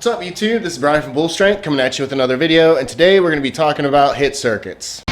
What's up YouTube? This is Brian from Bull Strength coming at you with another video, and today we're going to be talking about HIIT circuits.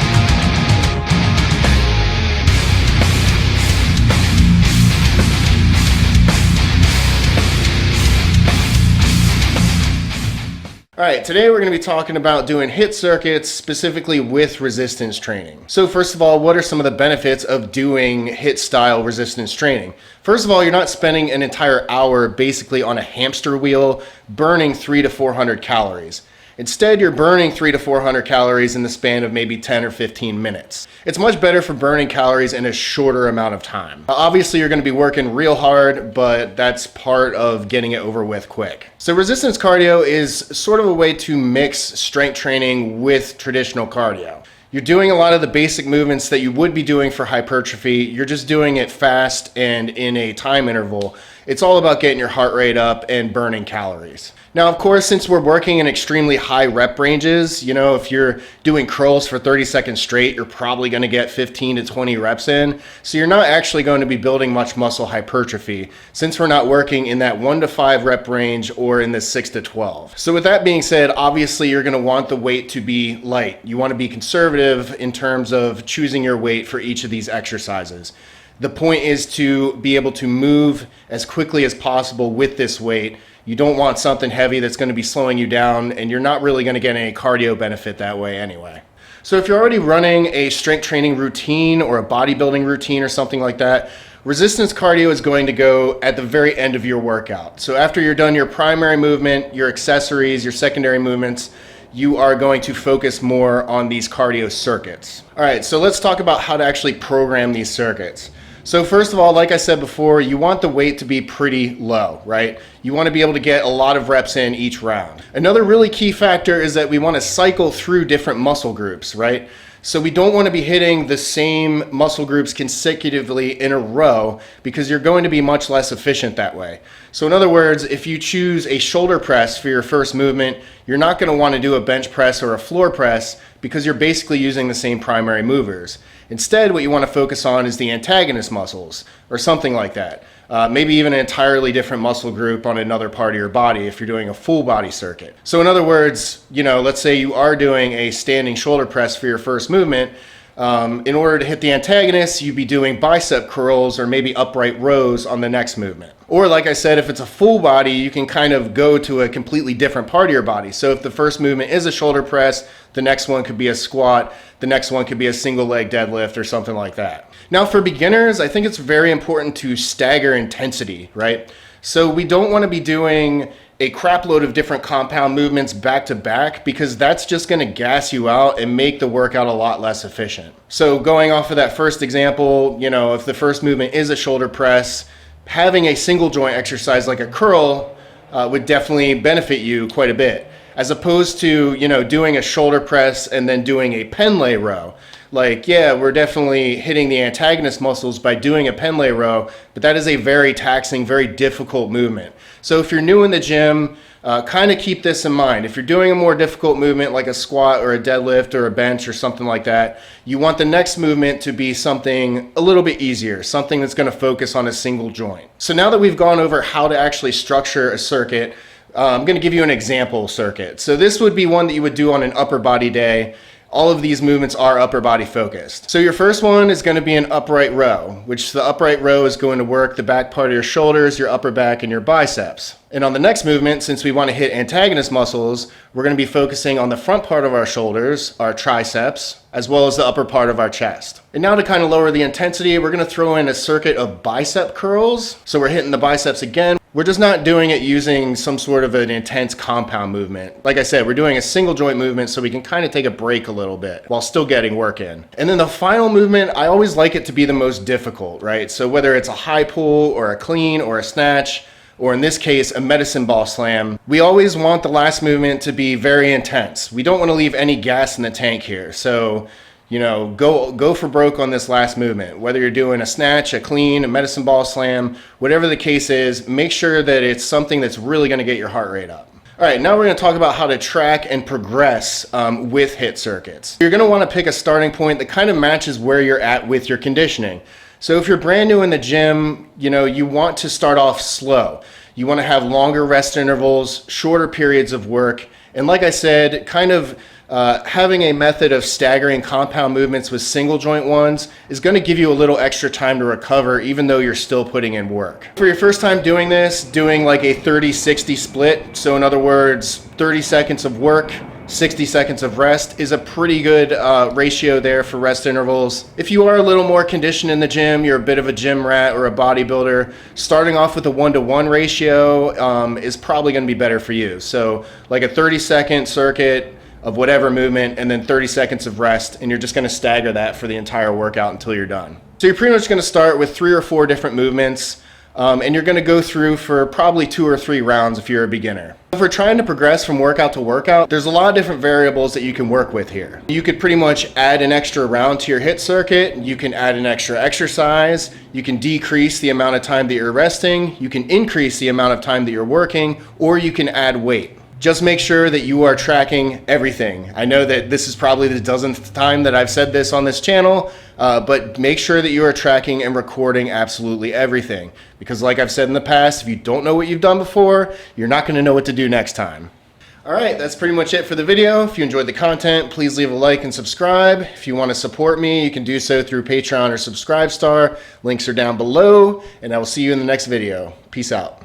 Alright, today we're going to be talking about doing HIIT circuits specifically with resistance training. So first of all, what are some of the benefits of doing HIIT style resistance training? First of all, you're not spending an entire hour basically on a hamster wheel burning 300 to 400 calories. Instead, you're burning 300 to 400 calories in the span of maybe 10 or 15 minutes. It's much better for burning calories in a shorter amount of time. Obviously, you're going to be working real hard, but that's part of getting it over with quick. So resistance cardio is sort of a way to mix strength training with traditional cardio. You're doing a lot of the basic movements that you would be doing for hypertrophy. You're just doing it fast and in a time interval. It's all about getting your heart rate up and burning calories. Now, of course, since we're working in extremely high rep ranges, if you're doing curls for 30 seconds straight, you're probably going to get 15 to 20 reps in. So you're not actually going to be building much muscle hypertrophy since we're not working in that 1 to 5 rep range or in the 6 to 12. So with that being said, obviously you're going to want the weight to be light. You want to be conservative in terms of choosing your weight for each of these exercises. The point is to be able to move as quickly as possible with this weight. You don't want something heavy that's going to be slowing you down, and you're not really going to get any cardio benefit that way anyway. So if you're already running a strength training routine or a bodybuilding routine or something like that, resistance cardio is going to go at the very end of your workout. So after you're done your primary movement, your accessories, your secondary movements, you are going to focus more on these cardio circuits. All right, so let's talk about how to actually program these circuits. So first of all, like I said before, you want the weight to be pretty low, right? You want to be able to get a lot of reps in each round. Another really key factor is that we want to cycle through different muscle groups, right? So we don't want to be hitting the same muscle groups consecutively in a row because you're going to be much less efficient that way. So in other words, if you choose a shoulder press for your first movement, you're not going to want to do a bench press or a floor press because you're basically using the same primary movers. Instead, what you want to focus on is the antagonist muscles or something like that. Maybe even an entirely different muscle group on another part of your body if you're doing a full body circuit. So in other words, let's say you are doing a standing shoulder press for your first movement. In order to hit the antagonist, you'd be doing bicep curls or maybe upright rows on the next movement. Or like I said, if it's a full body, you can kind of go to a completely different part of your body. So if the first movement is a shoulder press, the next one could be a squat, the next one could be a single leg deadlift or something like that. Now for beginners, I think it's very important to stagger intensity, right? So we don't want to be doing a crap load of different compound movements back to back because that's just going to gas you out and make the workout a lot less efficient. So going off of that first example, if the first movement is a shoulder press, having a single joint exercise like a curl would definitely benefit you quite a bit, as opposed to doing a shoulder press and then doing a pen lay row. Like, yeah, we're definitely hitting the antagonist muscles by doing a pen lay row, but that is a very taxing, very difficult movement. So if you're new in the gym, kind of keep this in mind. If you're doing a more difficult movement like a squat or a deadlift or a bench or something like that, you want the next movement to be something a little bit easier, something that's going to focus on a single joint. So now that we've gone over how to actually structure a circuit, I'm going to give you an example circuit. So this would be one that you would do on an upper body day. All of these movements are upper body focused. So your first one is going to be an upright row, which the upright row is going to work the back part of your shoulders, your upper back, and your biceps. And on the next movement, since we want to hit antagonist muscles, we're going to be focusing on the front part of our shoulders, our triceps, as well as the upper part of our chest. And now to kind of lower the intensity, we're going to throw in a circuit of bicep curls. So we're hitting the biceps again. We're just not doing it using some sort of an intense compound movement. Like I said, we're doing a single joint movement so we can kind of take a break a little bit while still getting work in. And then the final movement, I always like it to be the most difficult, right? So whether it's a high pull or a clean or a snatch, or in this case, a medicine ball slam, we always want the last movement to be very intense. We don't want to leave any gas in the tank here. So, go for broke on this last movement. Whether you're doing a snatch, a clean, a medicine ball slam, whatever the case is, make sure that it's something that's really going to get your heart rate up. All right, now we're going to talk about how to track and progress with HIIT circuits. You're going to want to pick a starting point that kind of matches where you're at with your conditioning. So if you're brand new in the gym, you want to start off slow. You want to have longer rest intervals, shorter periods of work, and like I said, kind of having a method of staggering compound movements with single joint ones is going to give you a little extra time to recover even though you're still putting in work. For your first time doing this, doing like a 30-60 split, so in other words 30 seconds of work, 60 seconds of rest, is a pretty good ratio there for rest intervals. If you are a little more conditioned in the gym, you're a bit of a gym rat or a bodybuilder, starting off with a 1-to-1 ratio is probably going to be better for you. So like a 30-second circuit of whatever movement and then 30 seconds of rest, and you're just going to stagger that for the entire workout until you're done. So you're pretty much going to start with 3 or 4 different movements, and you're going to go through for probably 2 or 3 rounds if you're a beginner. If we're trying to progress from workout to workout, there's a lot of different variables that you can work with here. You could pretty much add an extra round to your HIIT circuit, you can add an extra exercise, you can decrease the amount of time that you're resting, you can increase the amount of time that you're working, or you can add weight. Just make sure that you are tracking everything. I know that this is probably the dozenth time that I've said this on this channel, but make sure that you are tracking and recording absolutely everything. Because like I've said in the past, if you don't know what you've done before, you're not gonna know what to do next time. All right, that's pretty much it for the video. If you enjoyed the content, please leave a like and subscribe. If you want to support me, you can do so through Patreon or Subscribestar. Links are down below, and I will see you in the next video. Peace out.